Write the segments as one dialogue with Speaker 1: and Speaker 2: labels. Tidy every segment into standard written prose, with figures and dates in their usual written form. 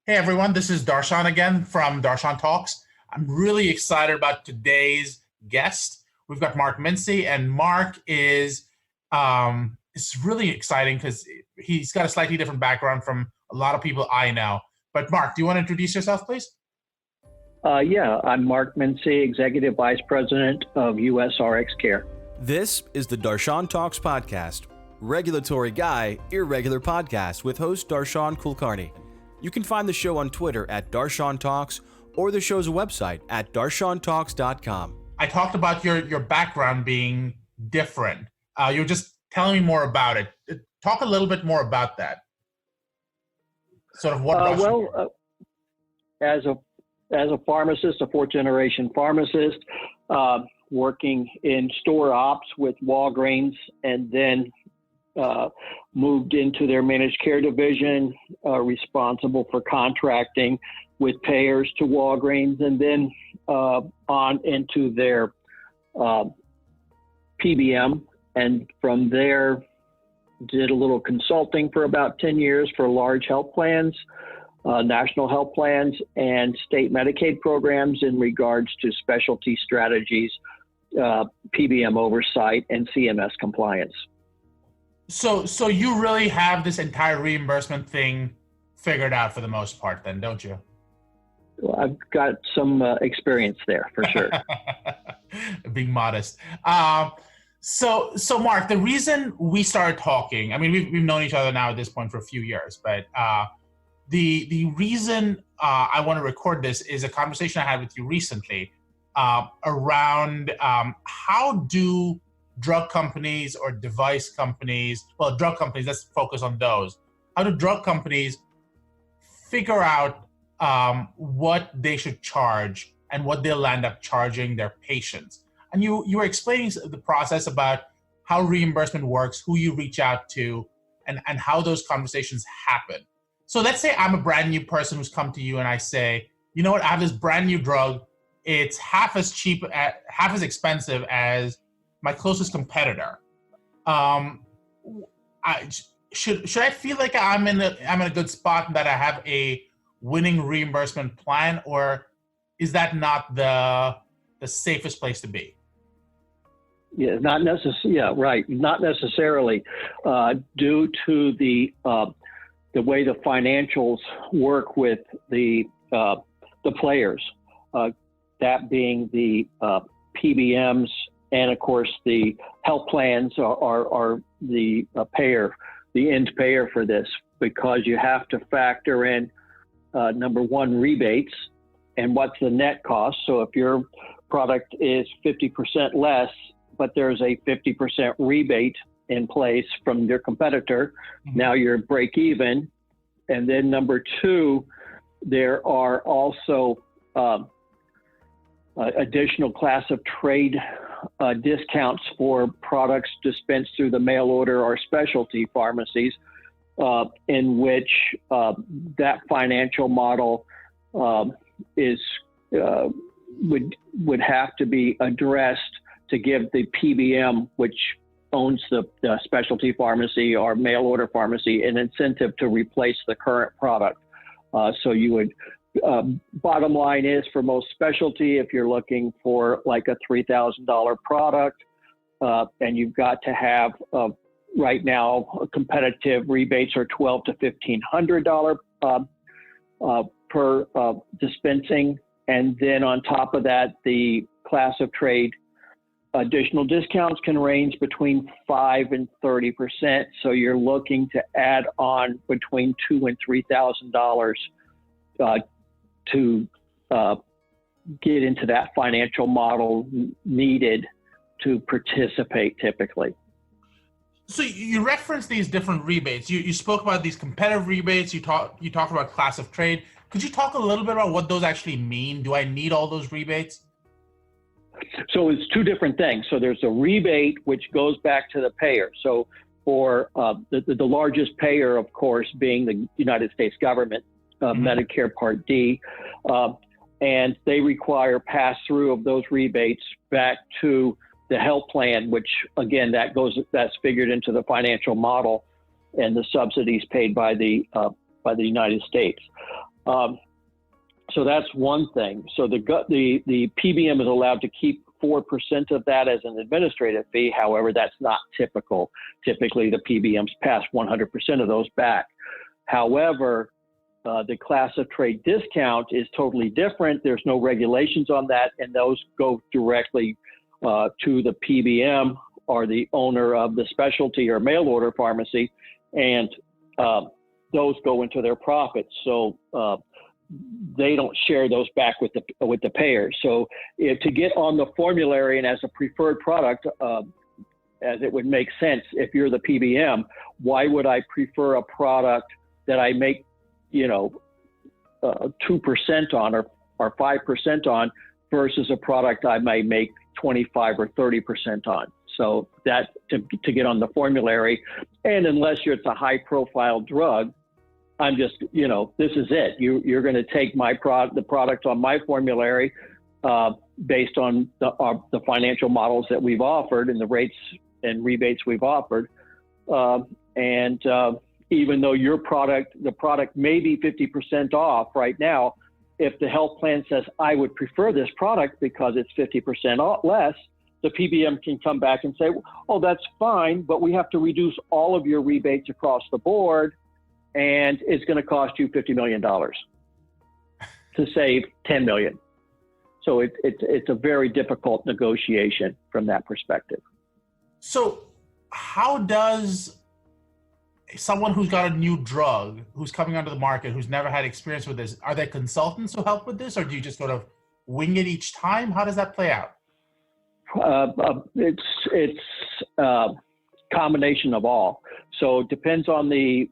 Speaker 1: Hey everyone, this is Darshan again from Darshan Talks. I'm really excited about today's guest. We've got Mark Mincy, and Mark is it's really exciting because he's got a slightly different background from a lot of people I know. But Mark, do you want to introduce yourself, please?
Speaker 2: I'm Mark Mincy, Executive Vice President of US RX Care.
Speaker 3: This is the Darshan Talks podcast, regulatory guy, irregular podcast with host Darshan Kulkarni. You can find the show on Twitter at Darshan Talks or the show's website at darshantalks.com.
Speaker 1: I talked about your background being different. You were just telling me more about it. Talk a little bit more about that. Sort of what
Speaker 2: as a pharmacist, a fourth-generation pharmacist, working in store ops with Walgreens, and then moved into their managed care division, responsible for contracting with payers to Walgreens, and then on into their PBM. And from there, did a little consulting for about 10 years for large health plans, national health plans, and state Medicaid programs in regards to specialty strategies, PBM oversight, and CMS compliance.
Speaker 1: So you really have this entire reimbursement thing figured out for the most part then, don't you?
Speaker 2: Well, I've got some experience there for sure.
Speaker 1: Being modest. So Mark, the reason we started talking, I mean, we've known each other now at this point for a few years, but the reason I want to record this is a conversation I had with you recently around how do drug companies or device companies, well, drug companies, let's focus on those. How do drug companies figure out what they should charge and what they'll end up charging their patients? And you were explaining the process about how reimbursement works, who you reach out to, and how those conversations happen. So let's say I'm a brand new person who's come to you and I say, you know what, I have this brand new drug. It's half as expensive as my closest competitor. Should I feel like I'm in a good spot and that I have a winning reimbursement plan, or is that not the safest place to be?
Speaker 2: Yeah, not necessarily. Yeah, right. Not necessarily, due to the way the financials work with the players, that being the PBMs, and of course the health plans are the payer, the end payer for this, because you have to factor in number one, rebates, and what's the net cost. So if your product is 50% less, but there's a 50% rebate in place from your competitor, now you're break even. And then number two, there are also additional class of trade discounts for products dispensed through the mail order or specialty pharmacies, in which that financial model would have to be addressed to give the PBM, which owns the specialty pharmacy or mail order pharmacy, an incentive to replace the current product. So you would, bottom line is, for most specialty, if you're looking for like a $3,000 product, and you've got to have right now competitive rebates are $1,200 to $1,500 per dispensing, and then on top of that, the class of trade additional discounts can range between 5% and 30%. So you're looking to add on between $2,000 and $3,000 to get into that financial model needed to participate typically.
Speaker 1: So you referenced these different rebates. You spoke about these competitive rebates. You talked about class of trade. Could you talk a little bit about what those actually mean? Do I need all those rebates?
Speaker 2: So it's two different things. So there's a rebate, which goes back to the payer. So for the largest payer, of course, being the United States government, Medicare Part D, and they require pass-through of those rebates back to the health plan, which again, that's figured into the financial model and the subsidies paid by the United States. So that's one thing. So the PBM is allowed to keep 4% of that as an administrative fee. However, that's not typical. Typically, the PBMs pass 100% of those back. However, the class of trade discount is totally different. There's no regulations on that, and those go directly to the PBM or the owner of the specialty or mail order pharmacy, and those go into their profits. So they don't share those back with the payer. So to get on the formulary and as a preferred product, as it would make sense if you're the PBM, why would I prefer a product that I make 2% on or 5% on versus a product I might make 25 or 30% on? So that to get on the formulary, and unless it's a high profile drug, I'm just, this is it. You're going to take the product on my formulary based on the financial models that we've offered and the rates and rebates we've offered. And even though the product may be 50% off right now, if the health plan says, I would prefer this product because it's 50% less, the PBM can come back and say, oh, that's fine, but we have to reduce all of your rebates across the board, and it's going to cost you $50 million to save $10 million. So it's a very difficult negotiation from that perspective.
Speaker 1: So how does someone who's got a new drug, who's coming onto the market, who's never had experience with this, are there consultants who help with this, or do you just sort of wing it each time? How does that play out?
Speaker 2: It's a combination of all. So it depends on the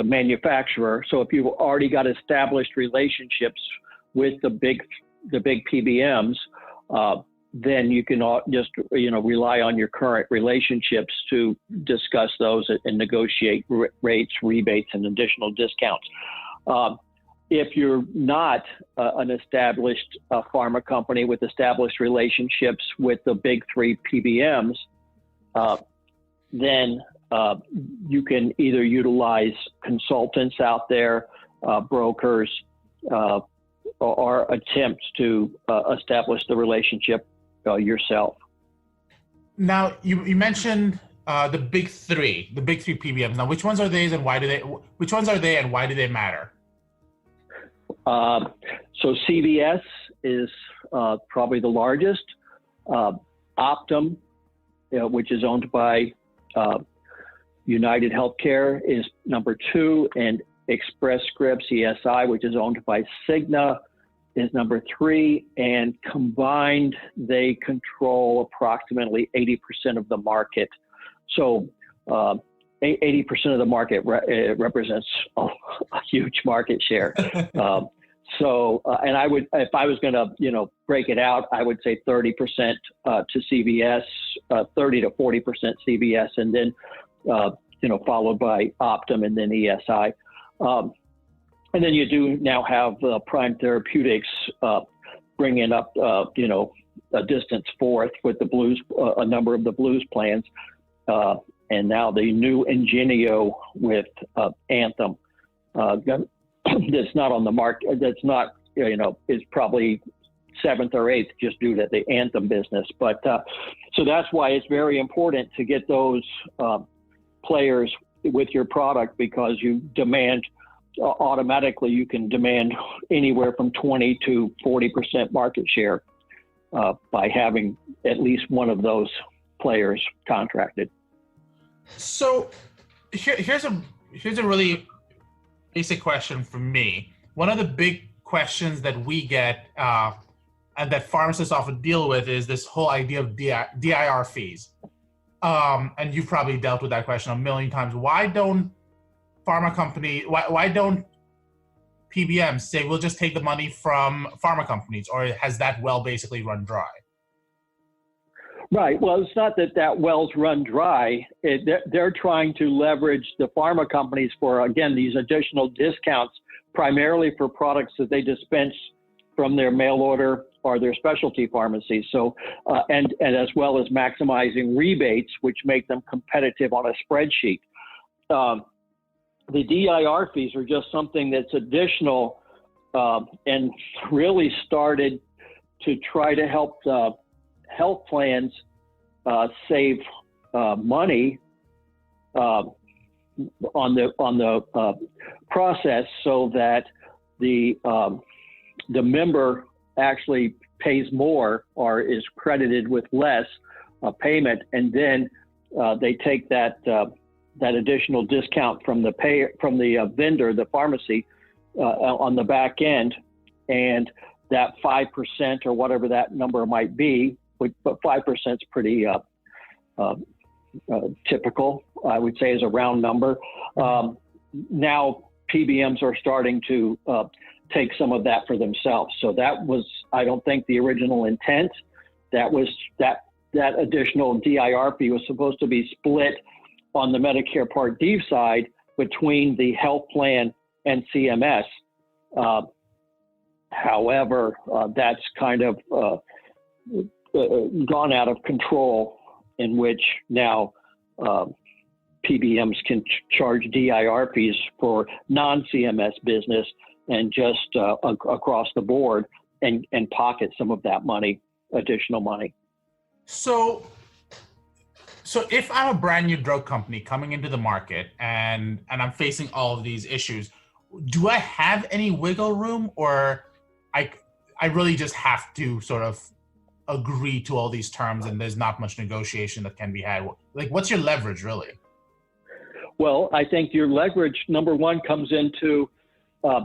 Speaker 2: manufacturer. So if you've already got established relationships with the big PBMs, then you can just rely on your current relationships to discuss those and negotiate rates, rebates, and additional discounts. If you're not an established pharma company with established relationships with the big three PBMs, then you can either utilize consultants out there, brokers, or attempt to establish the relationship yourself.
Speaker 1: Now, you mentioned the big three PBMs. Now, which ones are they, and why do they matter?
Speaker 2: So CVS is probably the largest. Optum, which is owned by United Healthcare, is number 2, and Express Scripts, ESI, which is owned by Cigna, is number 3, and combined they control approximately 80% of the market. So 80% of the market represents a huge market share. And I would, if I was going to, break it out, I would say 30% to CVS, 30 to 40% CVS, and then followed by Optum and then ESI. And then you do now have Prime Therapeutics bringing up, a distance fourth with the Blues, a number of the Blues plans, and now the new Ingenio with Anthem. That's not on the market. That's not, is probably 7th or 8th just due to the Anthem business. But so that's why it's very important to get those players with your product, because you demand automatically, you can demand anywhere from 20 to 40% market share by having at least one of those players contracted.
Speaker 1: So here's a really basic question from me. One of the big questions that we get and that pharmacists often deal with is this whole idea of DIR fees. And you've probably dealt with that question a million times. Why don't PBMs say, we'll just take the money from pharma companies, or has that well basically run dry?
Speaker 2: Right. Well, it's not that well's run dry. They're trying to leverage the pharma companies for, again, these additional discounts, primarily for products that they dispense from their mail order or their specialty pharmacies. So, and as well as maximizing rebates, which make them competitive on a spreadsheet. So that's why it's very important to get those players with your product, because you demand automatically, you can demand anywhere from 20 to 40% market share by having at least one of those players contracted. So the DIR fees are just something that's additional and really started to try to help health plans save money on the process, so that the member actually pays more or is credited with less payment, and then they take that additional discount from the vendor, the pharmacy, on the back end, and that 5% or whatever that number might be, but 5% is pretty typical, I would say, is a round number. Now PBMs are starting to take some of that for themselves. So that was, I don't think, the original intent. That was that additional DIR fee was supposed to be split on the Medicare Part D side between the health plan and CMS. However, that's kind of gone out of control, in which now PBMs can charge DIR fees for non-CMS business and just across the board and pocket some of that money, additional money.
Speaker 1: So if I'm a brand new drug company coming into the market and I'm facing all of these issues, do I have any wiggle room, or I really just have to sort of agree to all these terms and there's not much negotiation that can be had? Like, what's your leverage really?
Speaker 2: Well, I think your leverage, number one, comes into a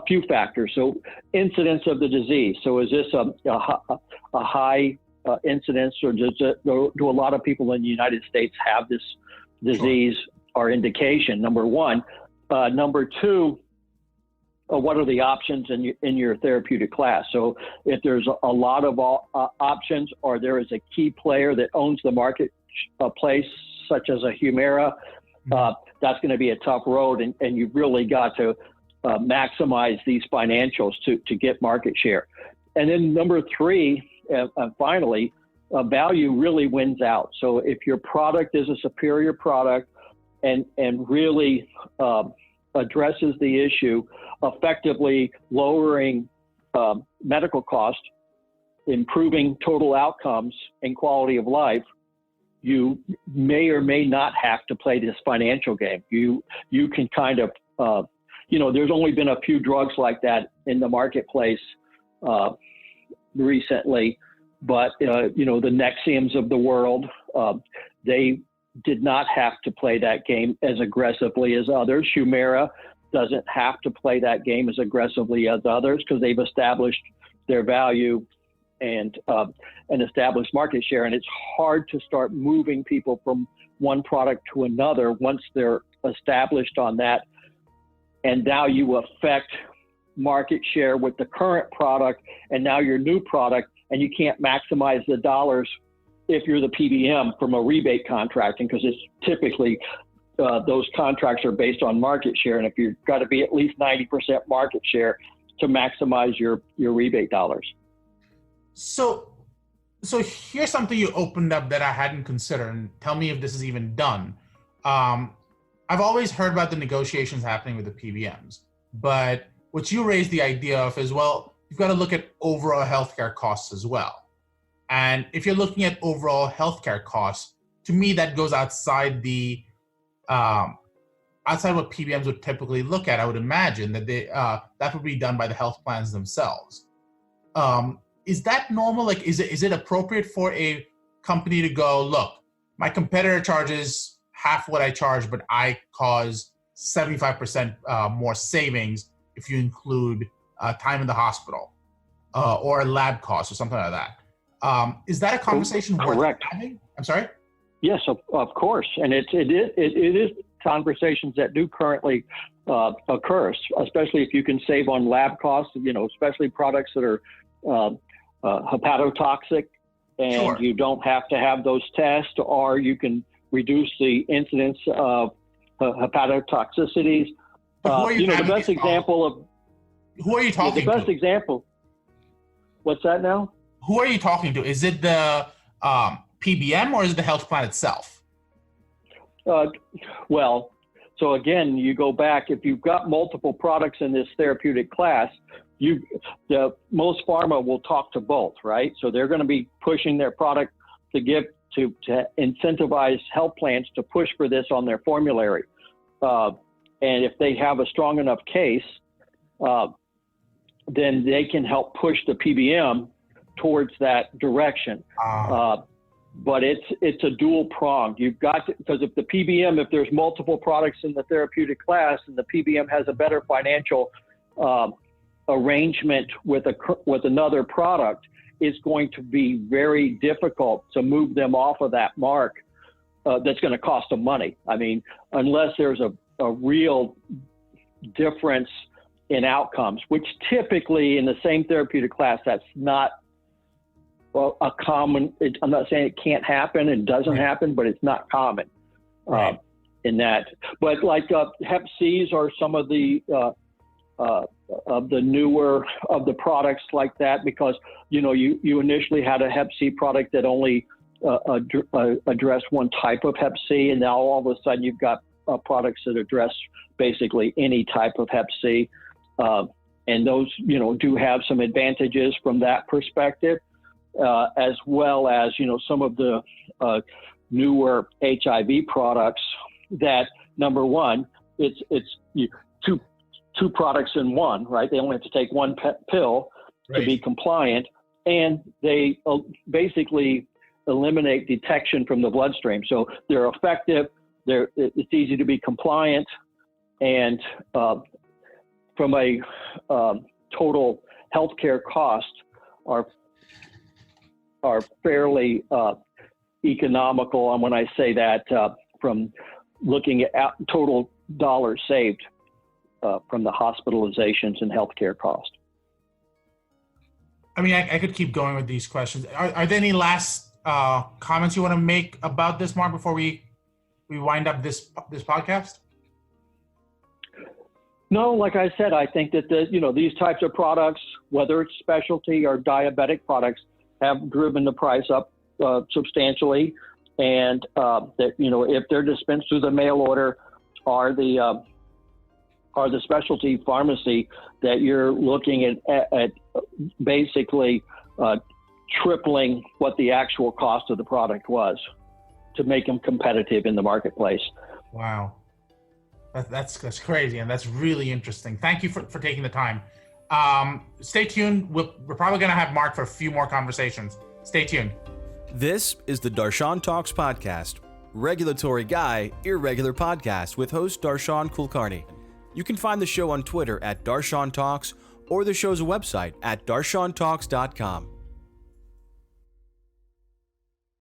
Speaker 2: few factors. So incidence of the disease. So is this a high incidence, or do a lot of people in the United States have this disease or indication? Number one. Number two, what are the options in your therapeutic class? So if there's a lot of options, or there is a key player that owns the marketplace, such as a Humira, that's going to be a tough road, and you've really got to maximize these financials to get market share. And then number three, finally, value really wins out. So if your product is a superior product and really addresses the issue, effectively lowering medical costs, improving total outcomes and quality of life, you may or may not have to play this financial game. You can kind of, there's only been a few drugs like that in the marketplace recently, but the Nexiums of the world, they did not have to play that game as aggressively as others. Humira doesn't have to play that game as aggressively as others because they've established their value and established market share. And it's hard to start moving people from one product to another once they're established on that. And now you affect market share with the current product and now your new product, and you can't maximize the dollars if you're the PBM from a rebate contracting, because it's typically those contracts are based on market share. And if you've got to be at least 90% market share to maximize your rebate dollars.
Speaker 1: So here's something you opened up that I hadn't considered, and tell me if this is even done. I've always heard about the negotiations happening with the PBMs, but what you raised the idea of is, well, you've got to look at overall healthcare costs as well. And if you're looking at overall healthcare costs, to me, that goes outside the outside what PBMs would typically look at. I would imagine that that would be done by the health plans themselves. Is that normal? Like, is it appropriate for a company to go, look, my competitor charges half what I charge, but I cause 75% more savings if you include time in the hospital or lab costs or something like that? Is that a conversation worth having? I'm sorry?
Speaker 2: Yes, of course. And it is conversations that do currently occur, especially if you can save on lab costs, especially products that are hepatotoxic, and
Speaker 1: Sure.
Speaker 2: You don't have to have those tests, or you can reduce the incidence of hepatotoxicities. The best example of...
Speaker 1: Who are you talking to?
Speaker 2: The best example... What's that now?
Speaker 1: Who are you talking to? Is it the PBM or is it the health plan itself?
Speaker 2: Well, So again, you go back, if you've got multiple products in this therapeutic class, most pharma will talk to both, right? So they're going to be pushing their product to incentivize health plans to push for this on their formulary. And if they have a strong enough case, then they can help push the PBM towards that direction. But it's a dual prong. You've got to, because if the PBM, if there's multiple products in the therapeutic class and the PBM has a better financial arrangement with another product, it's going to be very difficult to move them off of that mark. That's going to cost them money. I mean, unless there's a real difference in outcomes, which typically in the same therapeutic class, that's not a common. I'm not saying it can't happen and doesn't happen, but it's not common in that. But like Hep C's are some of the newer of the products like that, because you initially had a Hep C product that only addressed one type of Hep C, and now all of a sudden you've got products that address basically any type of Hep C, and those do have some advantages from that perspective, as well as some of the newer HIV products that, number one, it's two products in one, right? They only have to take one pill to be compliant, and they basically eliminate detection from the bloodstream. So they're effective. It's easy to be compliant, and from a total healthcare cost are fairly economical. And when I say that, from looking at total dollars saved from the hospitalizations and healthcare cost.
Speaker 1: I mean, I could keep going with these questions. Are there any last comments you want to make about this, Mark, before we wind up this podcast?
Speaker 2: No, like I said, I think that these types of products, whether it's specialty or diabetic products, have driven the price up substantially, and that if they're dispensed through the mail order or the specialty pharmacy, that you're looking at basically tripling what the actual cost of the product was to make them competitive in the marketplace.
Speaker 1: Wow. That's crazy, and that's really interesting. Thank you for taking the time. Stay tuned. We're probably going to have Mark for a few more conversations. Stay tuned.
Speaker 3: This is the Darshan Talks podcast, regulatory guy, irregular podcast with host Darshan Kulkarni. You can find the show on Twitter at Darshan Talks or the show's website at darshantalks.com.